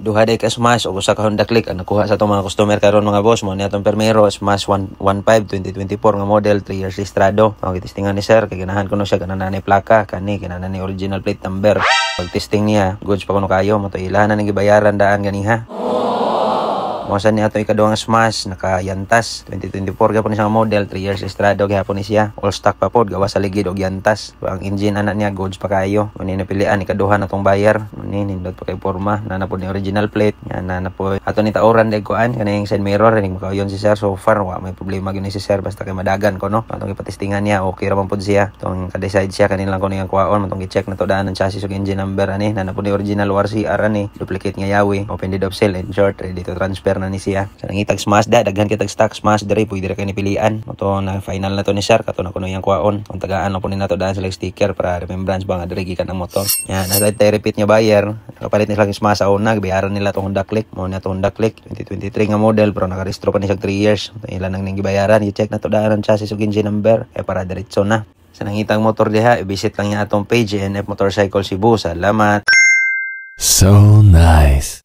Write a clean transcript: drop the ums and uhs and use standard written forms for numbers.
duha day ka Smash o usa ka Honda Click ang nakuha sa atong mga customer karon mga boss. Mo ni atong permero Smash 115 2024 nga model, 3 years registrado. Ang testingan ni sir kay ganahan ko no siya kanang plaka kani kanang original plate number. Pag testing niya goods pa kuno kayo mo to ilahan na ning gibayaran daan ganiha. Mosan ni ato ikaduhang Smash naka-yantas 2024 gapon siya model, 3 years registrado gihapon ni siya. All stock pa pod gawa sa ligid og yantas. Ang engine ana niya goods pa kayo. Muni napilian ikaduha natong bayar. Muni nindot pa kay porma na pod ni original plate. Yan na po ato ni taoran day kuan kaning side mirror ning makauyon si sir. So far wa may problema gyud ni si sir basta kay madagan ko no. Atong ipatestingan niya okay ra man pod siya. Tong ka-decide siya kanin lang ko niyang kuhaon matong gi-check na to daan ang chassis ug engine number ani na pod ni original WRCR ani. Duplicate nga yawi. Open deed of sale and short ready to transfer na ni siya. Sa nangitag Smash daghan kitag stock Smash diri pwede ra kay nipilian. Moto na final na to ni sir kato na kuno yang kuhaon. Kung tagaan na po ni nato daan sila sticker para remembrance ba nga diri gikan ang motor. Yan na tay repeat nga buyer. Kapalit ni sila Smash sa una bayaran nila tong Honda Click. Mo na tong Honda Click 2023 nga model pero nakarehistro pa ni siya 3 years. Ilan nang ning gibayaran i-check na to daan ang chassis ug engine number kay para diretso na. Sa nangitang motor diha i-visit lang niya atong page NF Motorcycle Cebu. Salamat. So nice.